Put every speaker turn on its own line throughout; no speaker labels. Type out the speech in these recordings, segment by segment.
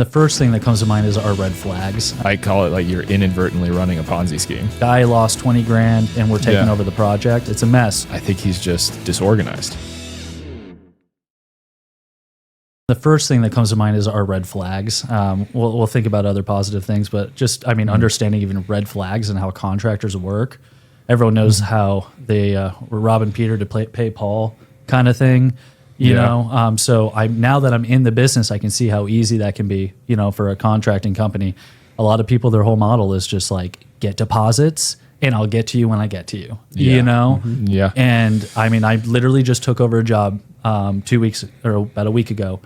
The first thing that comes to mind is our red flags.
I call it like you're inadvertently running a Ponzi scheme.
Guy lost 20 grand and we're taking over the project. It's a mess.
I think he's just disorganized.
The first thing that comes to mind is our red flags. We'll think about other positive things, but just, understanding even red flags and how contractors work. Everyone knows how they were robbing Peter to pay Paul kind of thing. You know, so now that I'm in the business, I can see how easy that can be, for a contracting company. A lot of people, their whole model is just like, get deposits and I'll get to you when I get to you, you know?
Mm-hmm. Yeah.
And I literally just took over a job 2 weeks or about a week ago.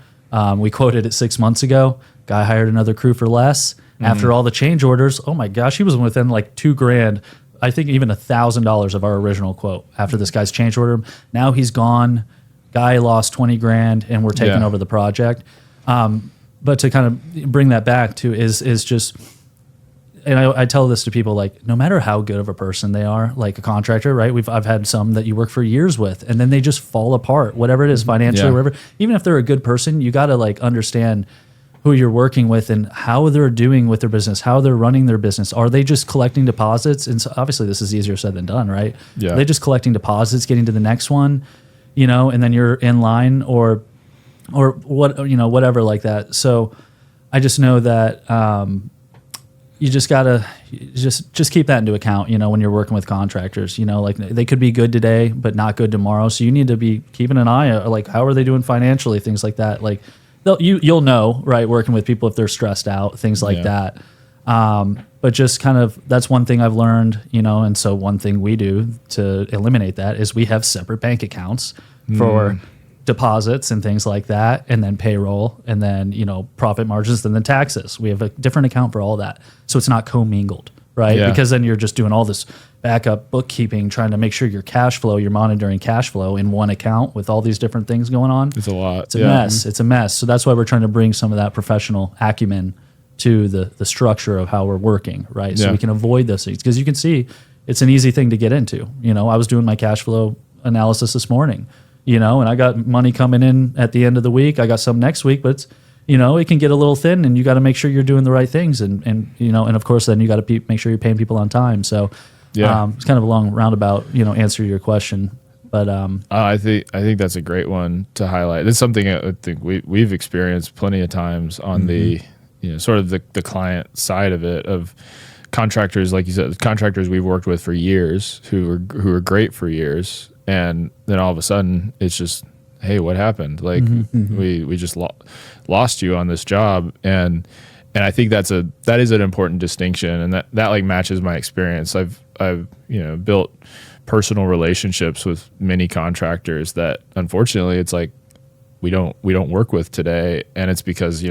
We quoted it 6 months ago. Guy hired another crew for less. After all the change orders, oh my gosh, he was within like $2,000. I think even $1,000 of our original quote after this guy's change order. Now he's gone. Guy lost 20 grand and we're taking over the project. But to kind of bring that back to is just, and I tell this to people, like, no matter how good of a person they are, like a contractor, right? I've had some that you work for years with and then they just fall apart, whatever it is, financially, whatever. Even if they're a good person, you got to like understand who you're working with and how they're doing with their business, how they're running their business. Are they just collecting deposits? And so obviously this is easier said than done, right?
Yeah.
Are they just collecting deposits, getting to the next one, and then you're in line or what, whatever like that. So I just know that you just gotta just keep that into account, when you're working with contractors, like they could be good today, but not good tomorrow. So you need to be keeping an eye on, like, how are they doing financially, things like that. Like you'll know, right, working with people if they're stressed out, things like that. But just kind of, that's one thing I've learned, and so one thing we do to eliminate that is we have separate bank accounts for deposits and things like that, and then payroll, and then, profit margins, and then taxes. We have a different account for all that. So it's not commingled, right?
Yeah.
Because then you're just doing all this backup bookkeeping, trying to make sure your cash flow, you're monitoring cash flow in one account with all these different things going on.
It's a lot.
It's a mess. It's a mess. So that's why we're trying to bring some of that professional acumen to the structure of how we're working, right? So we can avoid those things, because you can see it's an easy thing to get into. I was doing my cash flow analysis this morning, and I got money coming in at the end of the week. I got some next week, but it's, it can get a little thin, and you got to make sure you're doing the right things, and of course then you got to make sure you're paying people on time. So it's kind of a long roundabout, answer to your question. But
I think that's a great one to highlight. It's something I think we've experienced plenty of times on the sort of the client side of it, of contractors, like you said, contractors we've worked with for years who are great for years, and then all of a sudden it's just, hey, what happened? Like we just lost you on this job, and I think that is an important distinction, and that like matches my experience. I've built personal relationships with many contractors that unfortunately it's like we don't work with today, and it's because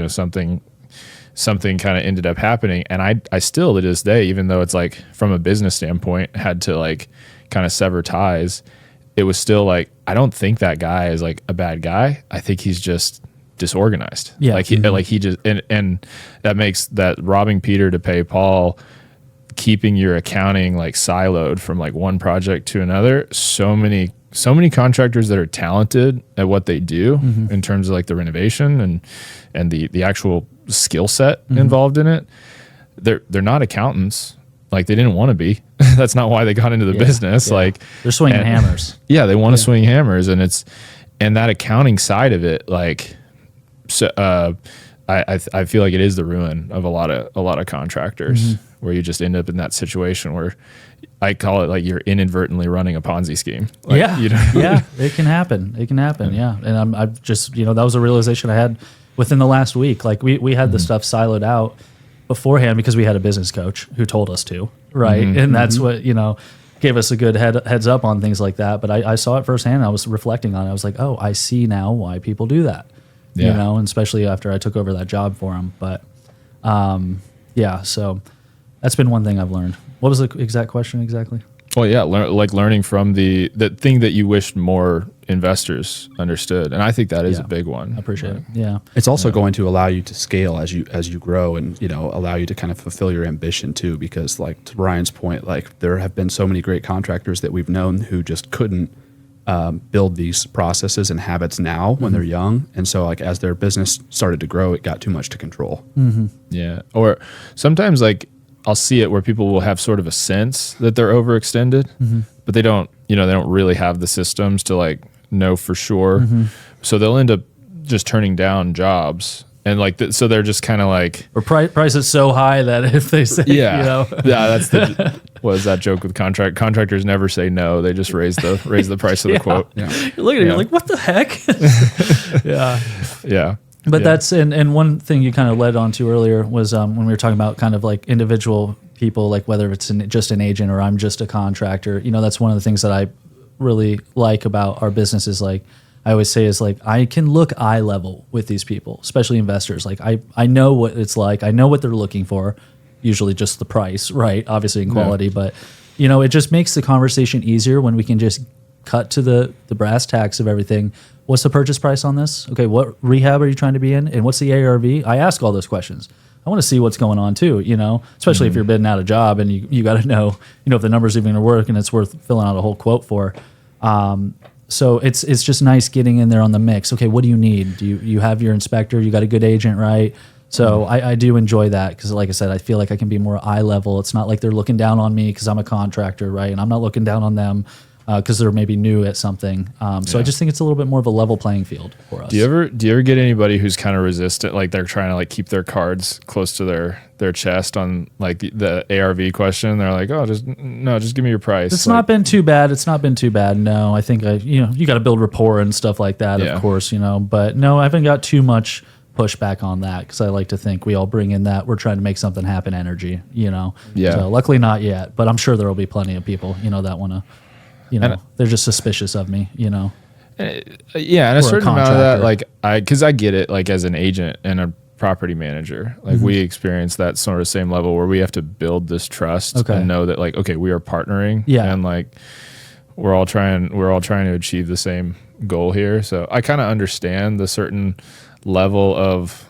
something kind of ended up happening, and I still to this day, even though it's like from a business standpoint had to like kind of sever ties, it was still like, I don't think that guy is like a bad guy. I think he's just disorganized. Yeah. Like he just, and that makes that robbing Peter to pay Paul, keeping your accounting like siloed from like one project to another. So many contractors that are talented at what they do in terms of like the renovation and the actual skill set involved in it. They're not accountants. Like, they didn't want to be. That's not why they got into the business. Yeah. Like,
they're swinging hammers.
Yeah, they want to swing hammers, and that accounting side of it, like, so I feel like it is the ruin of a lot of contractors, where you just end up in that situation where I call it like you're inadvertently running a Ponzi scheme. Like,
yeah, it can happen. It can happen. Yeah, and I've just that was a realization I had within the last week. Like we had the stuff siloed out beforehand because we had a business coach who told us to, right? And that's what, gave us a good heads up on things like that. But I saw it firsthand. I was reflecting on it. I was like, oh, I see now why people do that, and especially after I took over that job for them. But so that's been one thing I've learned. What was the exact question exactly?
Well, yeah, learning from the thing that you wished more investors understood, and I think that is a big one.
I appreciate it. Yeah,
it's also going to allow you to scale as you grow, and allow you to kind of fulfill your ambition too. Because, like, to Ryan's point, like, there have been so many great contractors that we've known who just couldn't build these processes and habits now when they're young. And so like as their business started to grow, it got too much to control.
Yeah. Or sometimes like I'll see it where people will have sort of a sense that they're overextended, but they don't really have the systems to like know for sure. So they'll end up just turning down jobs. And like, so they're just kind of like,
or price is so high that if they say,
yeah, that's what is that joke with contractors never say no. They just raise the price of the quote.
Yeah. You're looking at it, you're like, what the heck?
Yeah.
But that's, and one thing you kind of led on to earlier was when we were talking about kind of like individual people, like whether it's just an agent or I'm just a contractor, that's one of the things that I really like about our business is like, I always say is like, I can look eye level with these people, especially investors. Like I know what it's like. I know what they're looking for, usually just the price, right? Obviously in quality, but it just makes the conversation easier when we can just cut to the brass tacks of everything. What's the purchase price on this? Okay, what rehab are you trying to be in? And what's the ARV? I ask all those questions. I want to see what's going on too, especially if you're bidding out a job and you got to know, if the number's even going to work and it's worth filling out a whole quote for. So it's just nice getting in there on the mix. Okay, what do you need? Do you have your inspector? You got a good agent, right? So I do enjoy that because, like I said, I feel like I can be more eye level. It's not like they're looking down on me because I'm a contractor, right? And I'm not looking down on them because they're maybe new at something. So I just think it's a little bit more of a level playing field for us.
Do you ever get anybody who's kind of resistant, like they're trying to like keep their cards close to their chest on like the ARV question? They're like, oh, just give me your price.
It's not been too bad. No, I think you got to build rapport and stuff like that, of course, But no, I haven't got too much pushback on that because I like to think we all bring in that we're trying to make something happen energy,
Yeah.
So luckily not yet, but I'm sure there will be plenty of people, that want to. They're just suspicious of me,
Yeah, and a certain amount of that, like because I get it, like as an agent and a property manager, like we experience that sort of same level where we have to build this trust and know that like, okay, we are partnering, and like we're all trying to achieve the same goal here. So I kind of understand the certain level of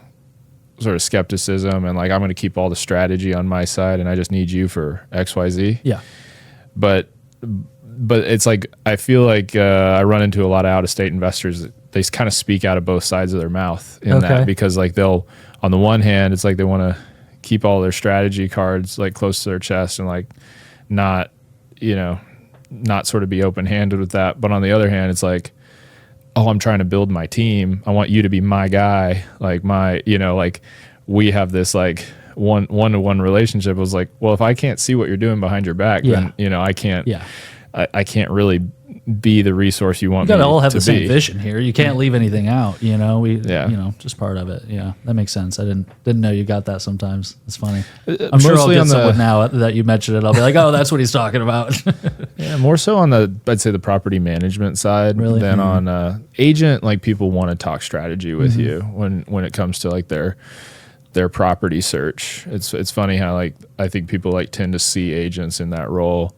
sort of skepticism and like I'm going to keep all the strategy on my side and I just need you for XYZ.
Yeah,
but it's like I feel like I run into a lot of out-of-state investors that they kind of speak out of both sides of their mouth in that because like they'll, on the one hand, it's like they want to keep all their strategy cards like close to their chest and like not sort of be open-handed with that. But on the other hand, it's like, oh, I'm trying to build my team. I want you to be my guy. Like like we have this like one-to-one relationship. It was like, well, if I can't see what you're doing behind your back, then I can't. Yeah. I can't really be the resource you want me to be.
You got to all have the same vision here. You can't leave anything out, just part of it. Yeah, that makes sense. I didn't know you got that sometimes. It's funny. I'm sure I'll get someone now that you mentioned it. I'll be like, oh, that's what he's talking about.
Yeah, more so on I'd say the property management side than on agent. Like people want to talk strategy with you when it comes to like their property search. It's funny how like I think people like tend to see agents in that role.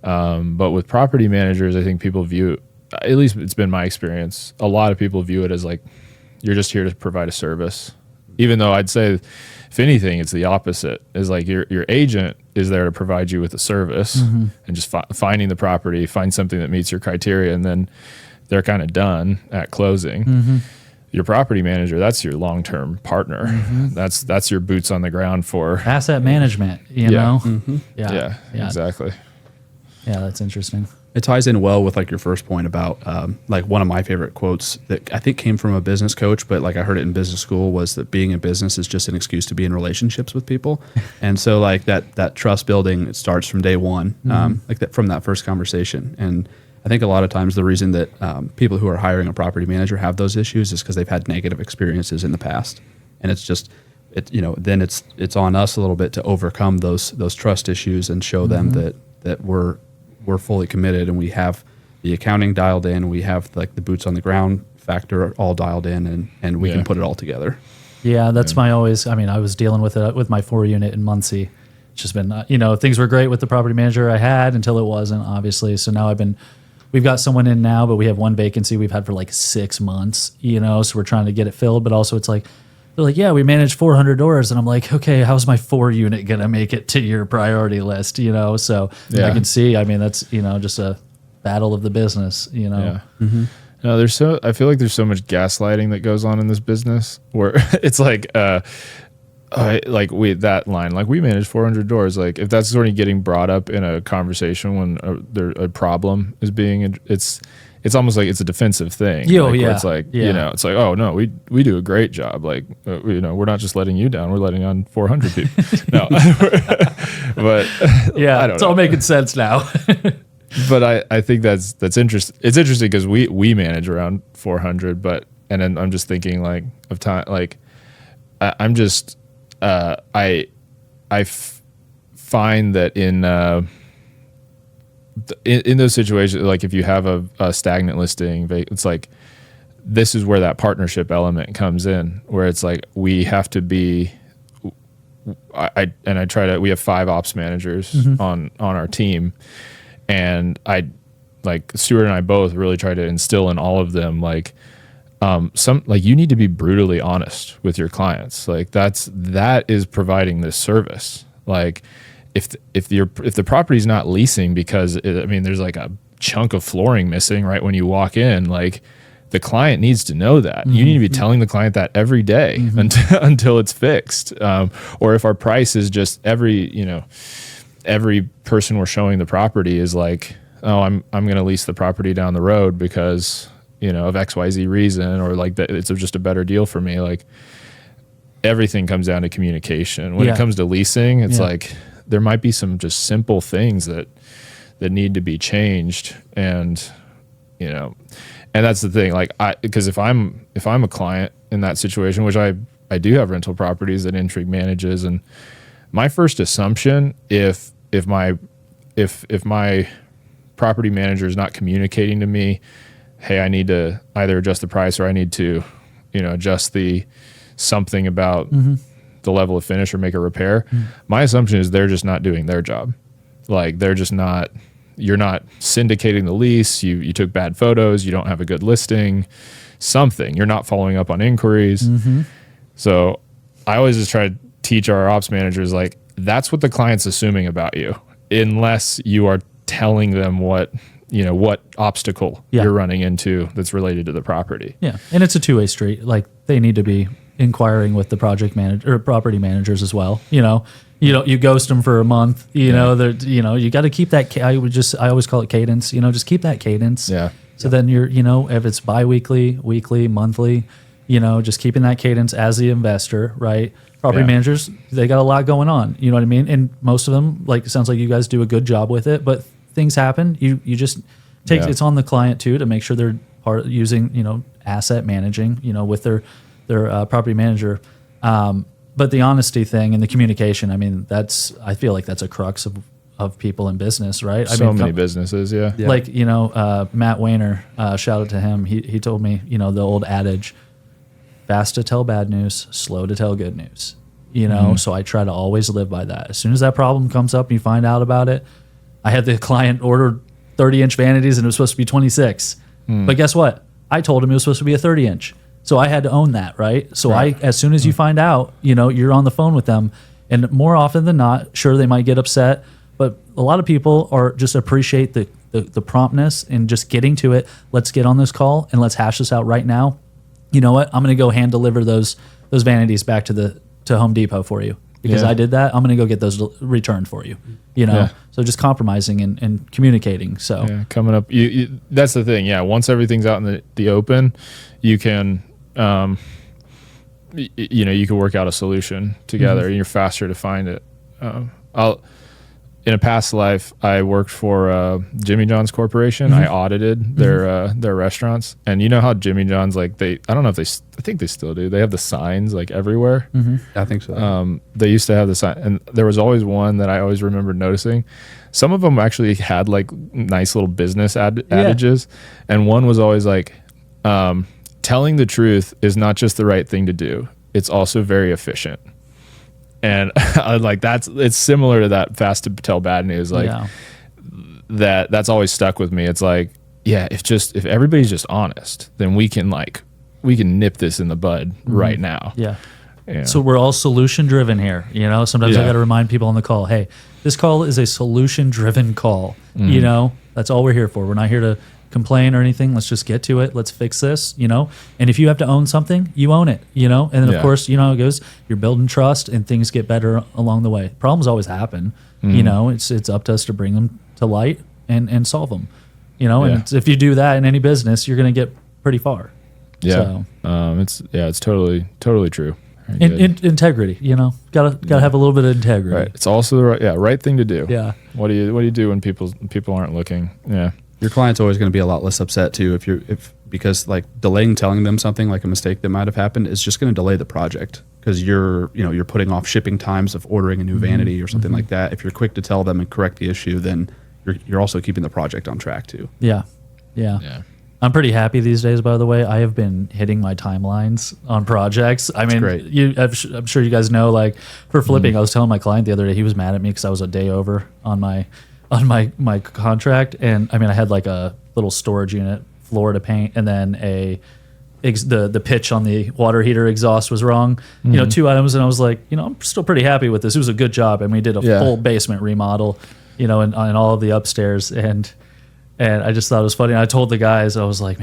But with property managers, I think people view, at least it's been my experience, a lot of people view it as like, you're just here to provide a service. Even though I'd say, if anything, it's the opposite, is like your agent is there to provide you with a service and just finding the property, find something that meets your criteria, and then they're kind of done at closing. Your property manager, that's your long-term partner. That's your boots on the ground for
asset management, you know?
Yeah, exactly.
Yeah, that's interesting.
It ties in well with like your first point about like one of my favorite quotes that I think came from a business coach, but like I heard it in business school, was that being in business is just an excuse to be in relationships with people. And so like that trust building, it starts from day one, like that from that first conversation. And I think a lot of times the reason that people who are hiring a property manager have those issues is because they've had negative experiences in the past. And it's just, then it's on us a little bit to overcome those trust issues and show them that we're fully committed and we have the accounting dialed in, we have like the boots on the ground factor all dialed in, and we can put it all together. Yeah,
that's I was dealing with it with my 4-unit in Muncie. It's just been, things were great with the property manager I had until it wasn't, obviously. So now we've got someone in now, but we have one vacancy we've had for like 6 months, so we're trying to get it filled, but also it's like, they're like, yeah, we manage 400 doors. And I'm like, okay, how's my 4-unit going to make it to your priority list? So I can see, that's, just battle of the business, you know.
Yeah. No, I feel like there's so much gaslighting that goes on in this business where it's like, that line, like we manage 400 doors. Like if that's sort of getting brought up in a conversation when a problem is being, it's almost like it's a defensive thing. Where it's like, it's like, oh no, we do a great job. Like, we're not just letting you down. We're letting on 400 people. No, but
yeah,
I don't
it's
know.
all making sense now.
But I think that's interesting. It's interesting because we manage around 400, and then I'm just thinking like of time, like I'm just, find that in those situations, like if you have a stagnant listing, it's like this is where that partnership element comes in, where it's like we have to be. We have 5 ops managers on our team, and Stuart and I both really try to instill in all of them like. You need to be brutally honest with your clients. Like that is providing this service. Like if the property's not leasing because there's like a chunk of flooring missing right when you walk in, like the client needs to know that. You need to be telling the client that every day until it's fixed. Or if our price is just every person we're showing the property is like, oh, I'm going to lease the property down the road because of XYZ reason, or like that it's just a better deal for me. Like everything comes down to communication. When it comes to leasing, it's like there might be some just simple things that need to be changed. And, and that's the thing. Like because if I'm a client in that situation, which I do have rental properties that Intrigue manages, and my first assumption, if my property manager is not communicating to me, hey, I need to either adjust the price or I need to, adjust something about the level of finish or make a repair. My assumption is they're just not doing their job. Like you're not syndicating the lease. You took bad photos. You don't have a good listing, something. You're not following up on inquiries. So I always just try to teach our ops managers, like that's what the client's assuming about you, unless you are telling them what obstacle you're running into that's related to the property. Yeah.
And it's a two-way street. Like they need to be inquiring with the project manager or property managers as well. You ghost them for a month, you got to keep that. I always call it cadence, just keep that cadence.
Yeah.
So then you're, if it's bi-weekly, weekly, monthly, just keeping that cadence as the investor, right? Property managers, they got a lot going on. You know what I mean? And most of them, like, it sounds like you guys do a good job with it, but things happen. You just take it's on the client too to make sure they're using asset managing with their property manager. But the honesty thing and the communication, I feel like that's a crux of people in business, right?
Many businesses, yeah.
Like Matt Wayner, shout out to him. He told me the old adage, fast to tell bad news, slow to tell good news. So I try to always live by that. As soon as that problem comes up, you find out about it. I had the client order 30-inch vanities and it was supposed to be 26. But guess what? I told him it was supposed to be a 30-inch. So I had to own that, right? So as soon as you find out, you're on the phone with them. And more often than not, sure, they might get upset. But a lot of people just appreciate the promptness and just getting to it. Let's get on this call and let's hash this out right now. You know what? I'm going to go hand deliver those vanities back to Home Depot for you. Because I did that, I'm going to go get those returned for you. So just compromising and communicating. So
coming up, that's the thing. Yeah, once everything's out in the open, you can, you can work out a solution together, and you're faster to find it. In a past life, I worked for Jimmy John's Corporation. I audited their restaurants, and you know how Jimmy John's, like I don't know if I think they still do. They have the signs like everywhere.
I think so.
They used to have the sign, and there was always one that I always remembered noticing. Some of them actually had like nice little business adages, and one was always like, telling the truth is not just the right thing to do. It's also very efficient. And it's similar to that fast to tell bad news. That's always stuck with me. It's like, if everybody's just honest, then we can nip this in the bud right now.
Yeah. So we're all solution driven here. Sometimes I got to remind people on the call, hey, this call is a solution driven call. That's all we're here for. We're not here to complain or anything. Let's just get to it. Let's fix this, And if you have to own something, you own it, And then of course, how it goes. You're building trust, and things get better along the way. Problems always happen, It's up to us to bring them to light and solve them, And if you do that in any business, you're going to get pretty far.
Yeah, so, it's totally true.
Integrity, gotta have a little bit of integrity.
Right. It's also the right thing to do.
Yeah.
What do you do when people aren't looking? Yeah.
Your client's always going to be a lot less upset too because like delaying telling them something like a mistake that might have happened is just going to delay the project because you're putting off shipping times of ordering a new vanity or something like that. If you're quick to tell them and correct the issue, then you're also keeping the project on track too.
Yeah. I'm pretty happy these days, by the way. I have been hitting my timelines on projects. I mean,
great.
I'm sure you guys know, like for flipping, I was telling my client the other day, he was mad at me because I was a day over on my contract. And I mean, I had like a little storage unit, floor to paint, and then the pitch on the water heater exhaust was wrong. 2 items. And I was like, I'm still pretty happy with this. It was a good job. And we did a full basement remodel, and all of the upstairs. And I just thought it was funny. I told the guys, I was like,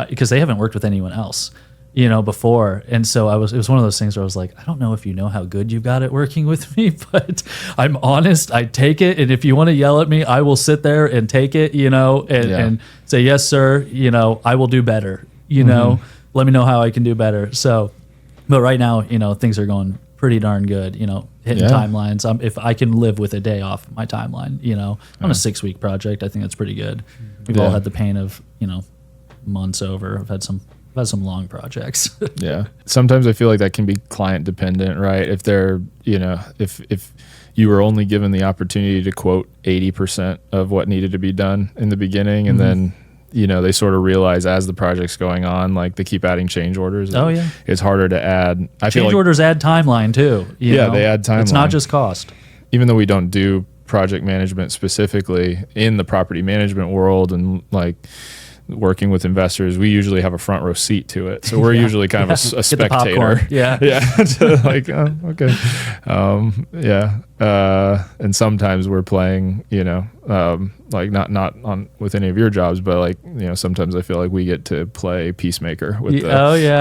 because they haven't worked with anyone else, before. And so it was one of those things where I was like, I don't know if you know how good you've got it working with me, but I'm honest, I take it. And if you want to yell at me, I will sit there and take it, and say, yes, sir, I will do better, let me know how I can do better. So, but right now, things are going pretty darn good, hitting timelines. If I can live with a day off my timeline, on a 6-week project, I think that's pretty good. We've all had the pain of, months over. I've had some long projects.
Yeah. Sometimes I feel like that can be client dependent, right? If they're, if you were only given the opportunity to quote 80% of what needed to be done in the beginning, and then they sort of realize as the project's going on, like they keep adding change orders.
Oh yeah,
it's harder to add.
Change orders add timeline too.
They add timeline.
It's not just cost.
Even though we don't do project management specifically in the property management world, and like working with investors, we usually have a front row seat to it. So we're usually kind of a spectator. Like, okay. And sometimes we're playing, like not on with any of your jobs, but like, sometimes I feel like we get to play peacemaker with the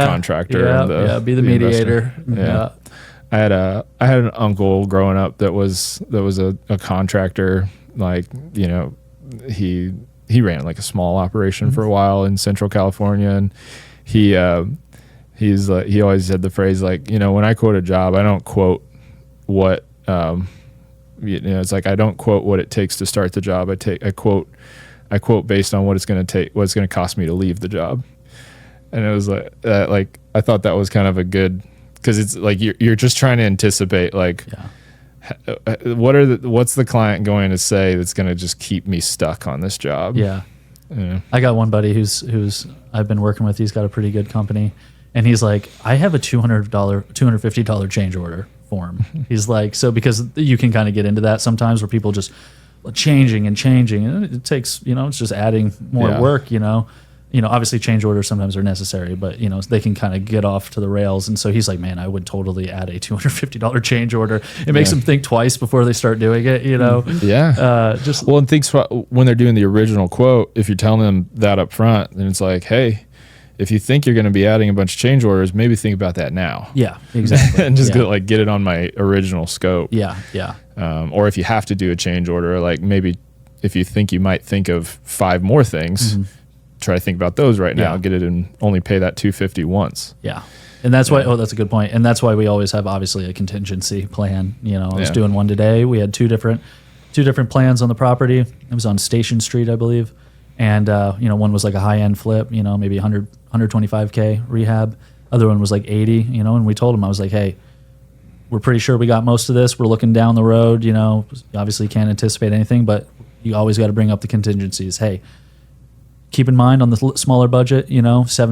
contractor. And
be the mediator.
Yeah. I had an uncle growing up that was a contractor. Like, he ran like a small operation for a while in Central California, and he always said the phrase like, when I quote a job, I don't quote what it's like I don't quote what it takes to start the job. I quote based on what it's going to take, what it's going to cost me to leave the job. And it was like I thought that was kind of a good, because it's like you're just trying to anticipate like. Yeah. What's the client going to say that's going to just keep me stuck on this job? Yeah.
I got one buddy who's I've been working with. He's got a pretty good company, and he's like, I have a $250 change order form. He's like, so because you can kind of get into that sometimes where people just changing, and it takes, it's just adding more work, obviously change orders sometimes are necessary, but they can kind of get off to the rails. And so he's like, man, I would totally add a $250 change order. It makes them think twice before they start doing it,
and thinks when they're doing the original quote, if you're telling them that up front, then it's like, hey, if you think you're going to be adding a bunch of change orders, maybe think about that now.
Yeah, exactly.
And just get it on my original scope.
Yeah.
Or if you have to do a change order, like maybe if you think you might think of 5 more things, try to think about those right now. Get it and only pay that $250 once.
Yeah, and that's why. Oh, that's a good point. And that's why we always have obviously a contingency plan. I was doing one today. We had two different plans on the property. It was on Station Street, I believe, and one was like a high end flip. Maybe 125K rehab. Other one was like 80. And we told him, I was like, hey, we're pretty sure we got most of this. We're looking down the road. Obviously can't anticipate anything, but you always got to bring up the contingencies. Hey. Keep in mind on the smaller budget, 7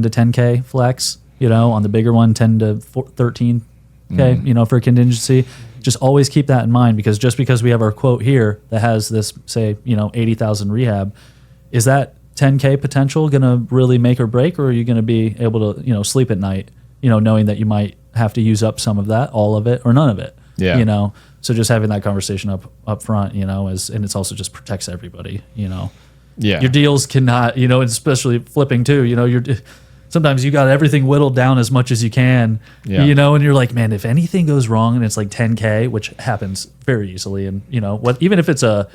to 10K flex, on the bigger one, 10 to 13K, for a contingency. Just always keep that in mind, because just because we have our quote here that has this, say, 80,000 rehab, is that 10K potential going to really make or break, or are you going to be able to, sleep at night, knowing that you might have to use up some of that, all of it, or none of it?
Yeah.
You know, so just having that conversation up front, you know, and it's also just protects everybody, you know.
Yeah.
Your deals cannot, you know, especially flipping too, you know, sometimes you got everything whittled down as much as you can, you know, and you're like, man, if anything goes wrong and it's like 10K, which happens very easily. And you know what, even if it's a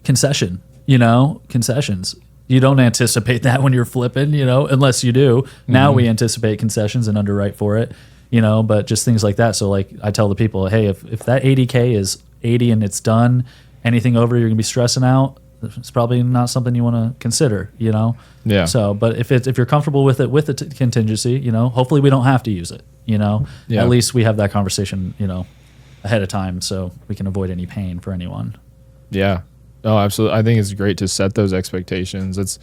concession, you know, concessions, you don't anticipate that when you're flipping, you know, unless you do. Now we anticipate concessions and underwrite for it, you know, but just things like that. So like I tell the people, hey, if that 80K is 80 and it's done, anything over you're gonna be stressing out, it's probably not something you want to consider, you know.
Yeah.
So, but if you're comfortable with it with the contingency, you know, hopefully we don't have to use it, you know.
Yeah.
At least we have that conversation, you know, ahead of time, so we can avoid any pain for anyone.
Yeah. Oh, absolutely. I think it's great to set those expectations. It's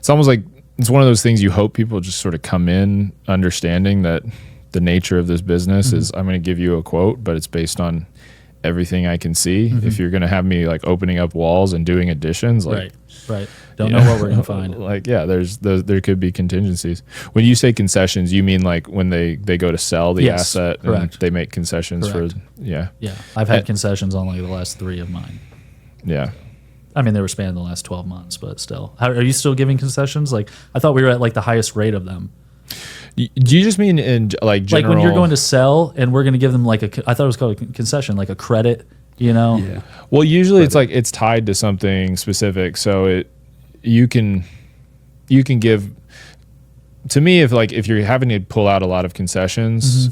almost like it's one of those things you hope people just sort of come in understanding that the nature of this business is I'm going to give you a quote, but it's based on everything I can see. If you're going to have me like opening up walls and doing additions, like
right. Don't know what we're going to find.
Like, yeah, there could be contingencies. When you say concessions, you mean like when they go to sell the asset and they make concessions for,
Yeah. I've had concessions on like the last 3 of mine.
Yeah.
I mean, they were spanning the last 12 months, but still. Are you still giving concessions? Like, I thought we were at like the highest rate of them.
Do you just mean in like general?
Like when you're going to sell and we're going to give them like I thought it was called a concession, like a credit, you know?
Yeah.
Well, usually it's like it's tied to something specific. So you can give, to me, if you're having to pull out a lot of concessions,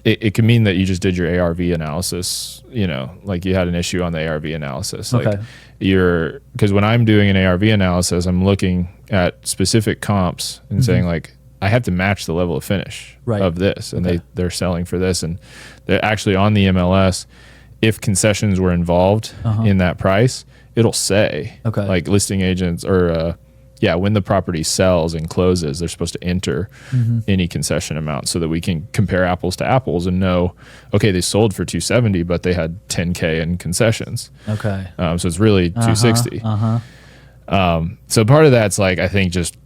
it can mean that you just did your ARV analysis, you know, like you had an issue on the ARV analysis. Like because when I'm doing an ARV analysis, I'm looking at specific comps and saying like, I have to match the level of finish of this. And they're selling for this. And they're actually on the MLS, if concessions were involved in that price, it'll say like listing agents or, when the property sells and closes, they're supposed to enter any concession amount so that we can compare apples to apples and know, okay, they sold for 270, but they had 10K in concessions.
Okay.
So it's really 260. So part of that's like, I think just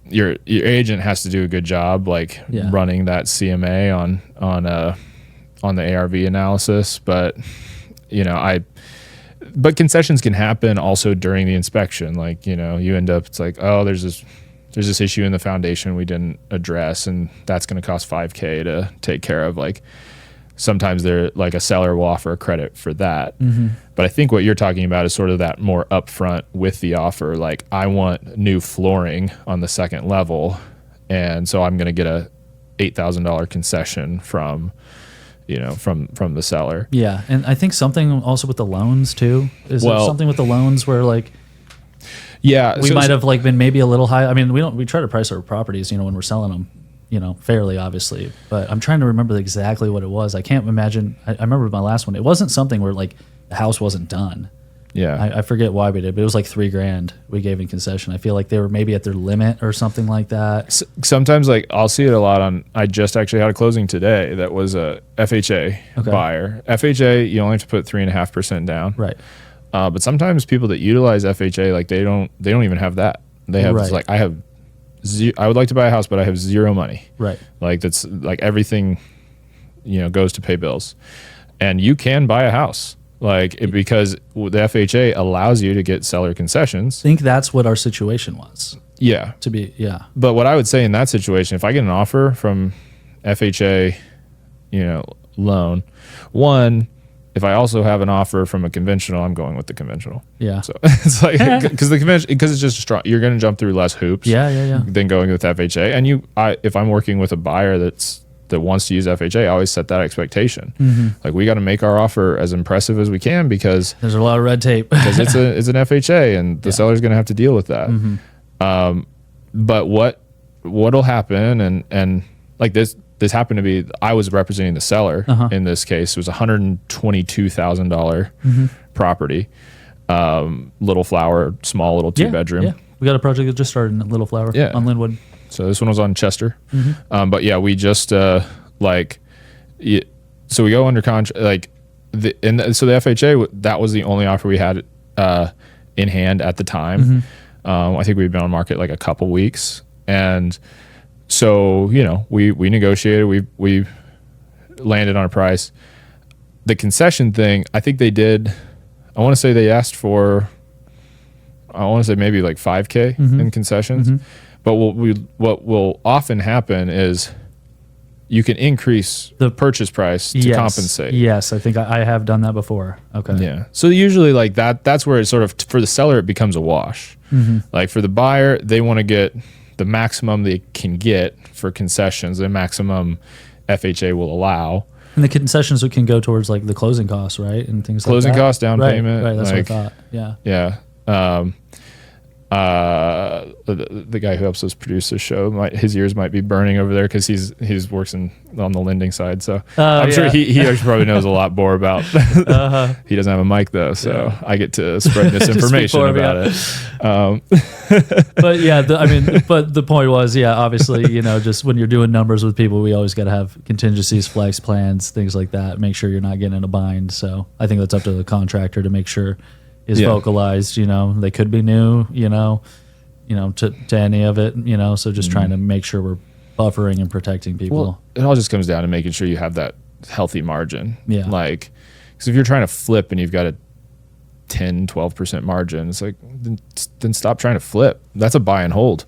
your agent has to do a good job, like running that CMA on the ARV analysis. But, you know, but concessions can happen also during the inspection. Like, you know, you end up, it's like, oh, there's this issue in the foundation we didn't address, and that's going to cost $5K to take care of. Like, sometimes they're like a seller will offer a credit for that. But I think what you're talking about is sort of that more upfront with the offer. Like, I want new flooring on the second level, and so I'm going to get a $8,000 concession from the seller. Yeah.
And I think something also with the loans too. Is there something with the loans where like, we might have like been maybe a little high. I mean, we try to price our properties, you know, when we're selling them, you know, fairly obviously, but I'm trying to remember exactly what it was. I can't imagine. I remember my last one. It wasn't something where like the house wasn't done.
Yeah.
I forget why we did, but it was like $3,000 we gave in concession. I feel like they were maybe at their limit or something like that.
Sometimes like I'll see it a lot I just actually had a closing today that was a FHA buyer. FHA, you only have to put 3.5% down.
Right.
But sometimes people that utilize FHA, like they don't even have that. They have like, I would like to buy a house, but I have zero money.
Right.
Like that's like everything, you know, goes to pay bills, and you can buy a house. Because the FHA allows you to get seller concessions.
I think that's what our situation was.
Yeah. But what I would say in that situation, if I get an offer from FHA, you know, loan, if I also have an offer from a conventional, I'm going with the conventional. Yeah. So it's like, because it's just strong, you're going to jump through less hoops. Than going with FHA. And if I'm working with a buyer that wants to use FHA, I always set that expectation. Like, we got to make our offer as impressive as we can because
there's a lot of red tape.
Because it's an FHA and the seller's going to have to deal with that. But what'll happen, and like this happened to be, I was representing the seller in this case. It was $122,000 property, Little Flower, small little 2-bedroom.
Yeah. We got a project that just started in Little Flower on Linwood.
So this one was on Chester. But yeah, we just so we go under contract, so the FHA, that was the only offer we had in hand at the time. I think we'd been on market like a couple weeks, and so, you know, we negotiated. We landed on a price. The concession thing, I think they did. I want to say they asked for, I want to say maybe like $5K in concessions. But what will often happen is you can increase the purchase price to compensate.
Yes, I think I have done that before. Okay.
Yeah. So usually like that's where it sort of, for the seller, it becomes a wash. Like for the buyer, they want to get the maximum they can get for concessions, the maximum FHA will allow.
And the concessions can go towards like the closing costs, right? And things
closing
like that.
costs, down payment.
Right, that's
like,
what I thought. Yeah.
Yeah. The guy who helps us produce this show, his ears might be burning over there because he's works on the lending side. So I'm sure he actually probably knows a lot more about. He doesn't have a mic though, so I get to spread misinformation about it.
But yeah, but the point was, obviously, just when you're doing numbers with people, we always got to have contingencies, flex plans, things like that. Make sure you're not getting in a bind. So I think that's up to the contractor to make sure is vocalized. They could be new, to any of it, so just trying to make sure we're buffering and protecting people.
Well, it all just comes down to making sure you have that healthy margin.
Yeah.
Like, because if you're trying to flip and you've got a 10-12% margin, it's like, then stop trying to flip. That's a buy and hold.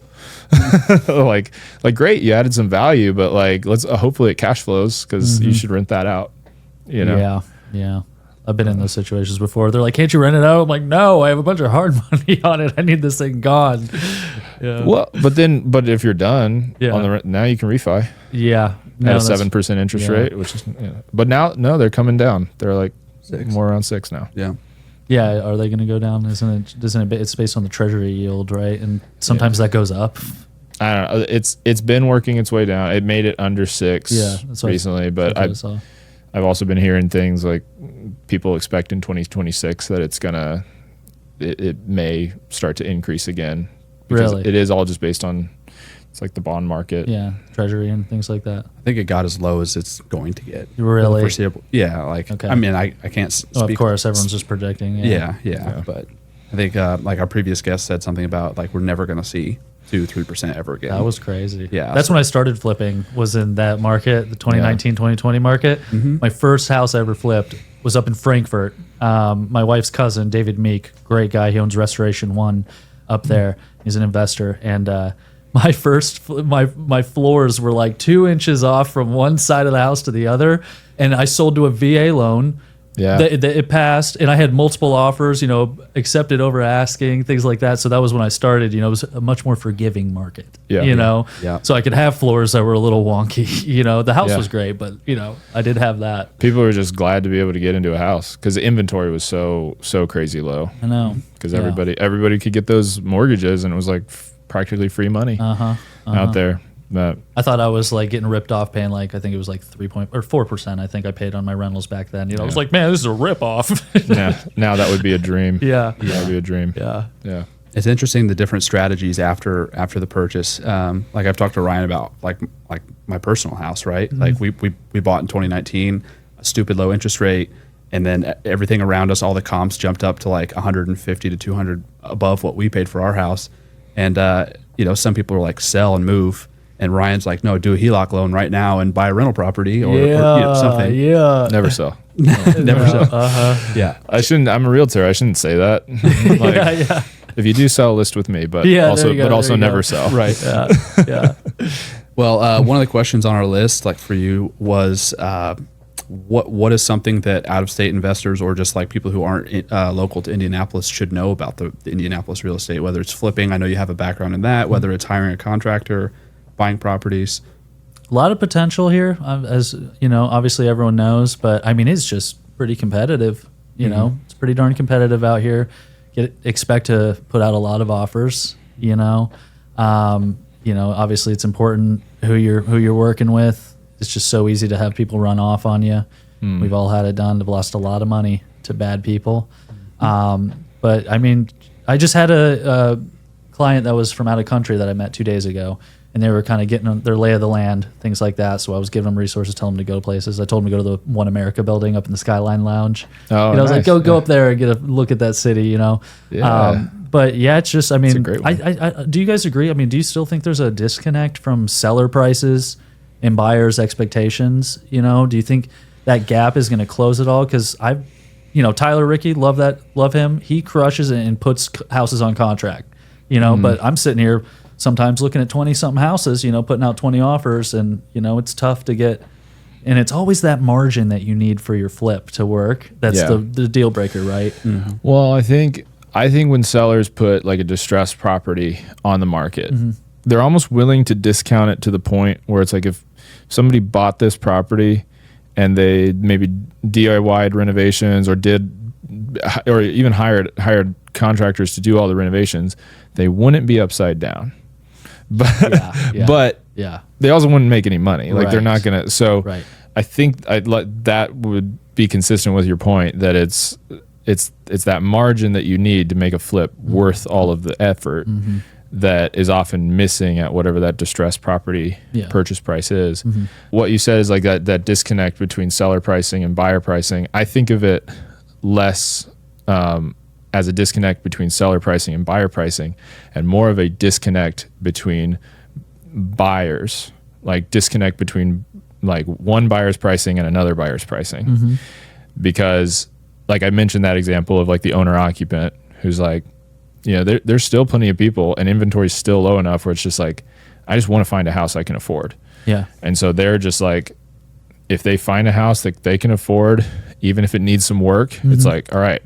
like great, you added some value, but like, let's hopefully it cash flows, because you should rent that out, Yeah.
I've been in those situations before. They're like, can't you rent it out? I'm like, no, I have a bunch of hard money on it. I need this thing gone. Yeah.
Well, but if you're done on the rent, now you can refi.
Yeah.
At a 7% interest rate, which is, but now, no, they're coming down. They're like
6.
more around 6 now.
Yeah.
Yeah. Are they going to go down? Isn't it, it's based on the treasury yield, right? And sometimes that goes up.
I don't know. It's been working its way down. It made it under 6 recently, but I've also been hearing things like people expect in 2026 that it may start to increase again.
Really?
It is all just based on, it's like the bond market.
Yeah, treasury and things like that.
I think it got as low as it's going to get.
Really?
Foreseeable. Yeah, like, okay. I mean, I can't speak.
Of course, everyone's just projecting.
Yeah. But I think like our previous guest said something about like we're never going to see 2-3% ever again.
That was crazy.
Yeah.
That's when I started flipping, was in that market, the 2019, 2020 market. My first house I ever flipped was up in Frankfurt. My wife's cousin, David Meek, great guy. He owns Restoration One up there. He's an investor. And my floors were like 2 inches off from one side of the house to the other. And I sold to a VA loan.
Yeah.
It passed, and I had multiple offers, accepted over asking, things like that. So that was when I started, it was a much more forgiving market,
Yeah.
So I could have floors that were a little wonky, the house was great, but, I did have that.
People were just glad to be able to get into a house because the inventory was so crazy low.
I know.
Because everybody could get those mortgages, and it was like practically free money out there. But
I thought I was like getting ripped off paying like, I think it was like 4%. I think I paid on my rentals back then. I was like, man, this is a rip off.
now that would be a dream.
Yeah.
That would be a dream.
Yeah.
It's interesting the different strategies after the purchase. Like I've talked to Ryan about like my personal house, right? Like we bought in 2019, a stupid low interest rate, and then everything around us, all the comps jumped up to like 150 to 200 above what we paid for our house. And some people are like sell and move. And Ryan's like, no, do a HELOC loan right now and buy a rental property or something.
Yeah.
Never sell.
Never sell.
Yeah. I shouldn't. I'm a realtor. I shouldn't say that. If you do sell, list with me, but also never sell.
Right.
Yeah.
Well, one of the questions on our list, like for you, was what is something that out-of-state investors or just like people who aren't local to Indianapolis should know about the Indianapolis real estate, whether it's flipping, I know you have a background in that, whether it's hiring a contractor, buying properties.
A lot of potential here, as obviously everyone knows, but I mean, it's just pretty competitive. It's pretty darn competitive out here. Expect to put out a lot of offers. Obviously it's important who you're working with. It's just so easy to have people run off on you. We've all had it done. They've lost a lot of money to bad people. But I mean, I just had a client that was from out of country that I met 2 days ago. And they were kind of getting their lay of the land, things like that. So I was giving them resources, telling them to go places. I told them to go to the One America building up in the Skyline Lounge.
Oh,
I was like, go up there and get a look at that city,
Yeah.
But yeah, it's just, I mean,
It's a great one.
I do you guys agree? I mean, do you still think there's a disconnect from seller prices and buyers' expectations? You know, do you think that gap is going to close at all? Because Tyler Rickey, love him. He crushes it and puts houses on contract. You know, but I'm sitting here sometimes looking at 20 something houses. You know, putting out 20 offers, and you know it's tough to get. And it's always that margin that you need for your flip to work. That's the deal breaker, right? Mm-hmm.
Well, I think when sellers put like a distressed property on the market, they're almost willing to discount it to the point where it's like if somebody bought this property and they maybe DIY'd renovations or even hired contractors to do all the renovations, they wouldn't be upside down. But they also wouldn't make any money. Like they're not gonna. So I think that would be consistent with your point that it's that margin that you need to make a flip worth all of the effort that is often missing at whatever that distressed property purchase price is. What you said is like that disconnect between seller pricing and buyer pricing. I think of it less as a disconnect between seller pricing and buyer pricing, and more of a disconnect between buyers, like disconnect between like one buyer's pricing and another buyer's pricing. Because like I mentioned that example of like the owner occupant who's like, you know, there's still plenty of people and inventory is still low enough where it's just like, I just want to find a house I can afford. Yeah. And so they're just like, if they find a house that they can afford, even if it needs some work, it's like, all right,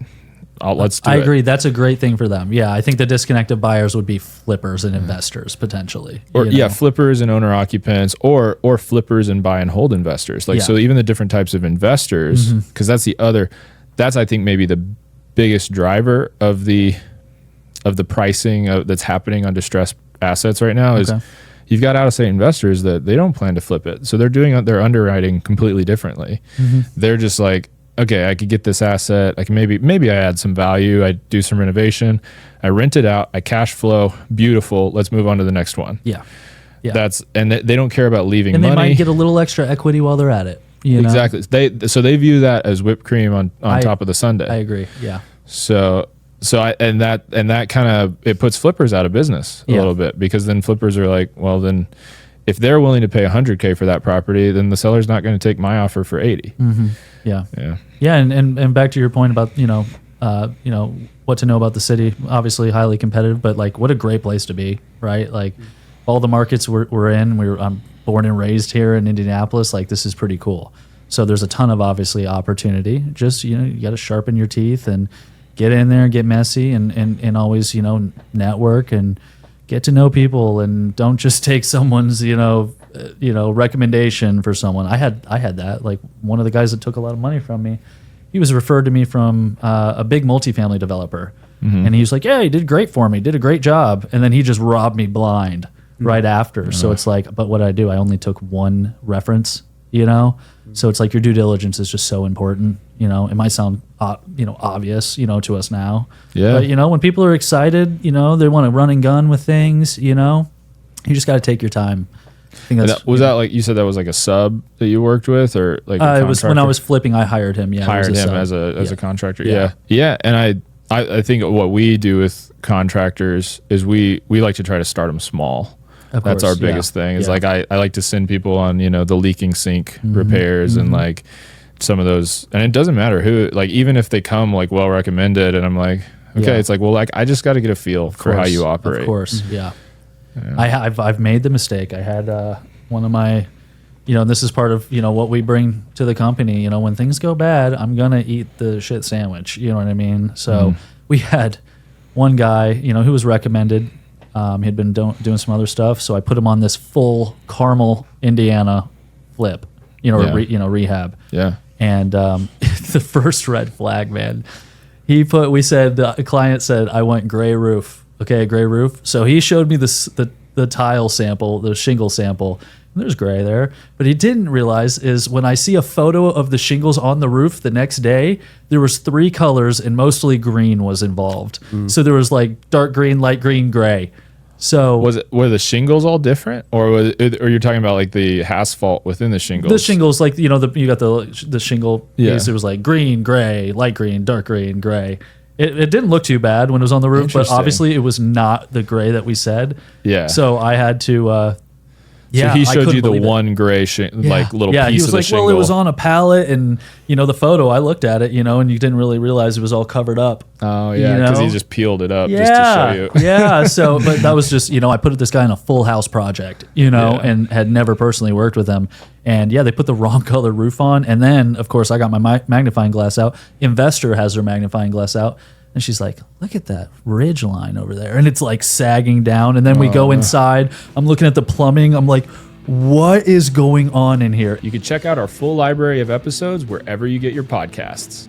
let's do it.
I agree. That's a great thing for them. Yeah. I think the disconnected buyers would be flippers and investors potentially.
Or flippers and owner occupants or flippers and buy and hold investors. Like, so even the different types of investors, because that's I think maybe the biggest driver of the pricing that's happening on distressed assets right now is you've got out-of-state investors that they don't plan to flip it. So they're doing their underwriting completely differently. They're just like, okay, I could get this asset. I can maybe I add some value. I do some renovation. I rent it out. I cash flow. Beautiful. Let's move on to the next one. Yeah. And they don't care about leaving money.
And they might get a little extra equity while they're at it. You know?
Exactly. They view that as whipped cream on top of the sundae.
I agree. Yeah.
So that kind of, it puts flippers out of business a little bit, because then flippers are like, well, then if they're willing to pay $100K for that property, then the seller's not going to take my offer for 80.
Yeah. And back to your point about, what to know about the city, obviously highly competitive, but like what a great place to be, right? Like all the markets we're in, I'm born and raised here in Indianapolis. Like this is pretty cool. So there's a ton of obviously opportunity. Just, you got to sharpen your teeth and get in there, get messy, and always, network and get to know people, and don't just take someone's, recommendation for someone. I had that. Like one of the guys that took a lot of money from me, he was referred to me from a big multifamily developer, and he was like, "Yeah, he did great for me, did a great job," and then he just robbed me blind right after. So it's like, but what did I do? I only took one reference, So it's like your due diligence is just so important. It might sound, obvious, to us now. Yeah. But, when people are excited, they want to run and gun with things, you just got to take your time. I think that's,
was that like, you said that was like a sub that you worked with, or like
it was when I was flipping, I hired him. Yeah.
Hired him as a contractor. Yeah. And I think what we do with contractors is we like to try to start them small. That's our biggest thing. Is like I like to send people on the leaking sink repairs and like some of those, and it doesn't matter who, like even if they come like well recommended, and I'm like, okay, it's like, well, like I just got to get a feel for how you operate.
Of course, I've made the mistake. I had one of my, this is part of what we bring to the company. When things go bad, I'm gonna eat the shit sandwich. You know what I mean? So we had one guy, who was recommended. He'd been doing some other stuff, so I put him on this full Carmel, Indiana flip, rehab. Yeah. And the first red flag, man, the client said, I want gray roof. Okay, gray roof. So he showed me the tile sample, the shingle sample. And there's gray there. But he didn't realize is when I see a photo of the shingles on the roof the next day, there was 3 colors and mostly green was involved. So there was like dark green, light green, gray. So
were the shingles all different, or you're talking about like the asphalt within the shingles?
The shingles, like you got the shingle piece. It was like green, gray, light green, dark green, gray. It didn't look too bad when it was on the roof, but obviously it was not the gray that we said. Yeah. So I had to Yeah,
so he
I
showed
couldn't
you the
believe it.
one gray like little
yeah,
piece
he was
of the
like,
shingle.
well, it was on a pallet, and the photo. I looked at it, and you didn't really realize it was all covered up.
Oh yeah, because he just peeled it up just to show you.
Yeah. So, but that was just I put this guy in a full house project, and had never personally worked with him. And yeah, they put the wrong color roof on, and then of course I got my magnifying glass out. Investor has her magnifying glass out. And she's like, look at that ridge line over there. And it's like sagging down. And then we go inside. I'm looking at the plumbing. I'm like, what is going on in here?
You can check out our full library of episodes wherever you get your podcasts.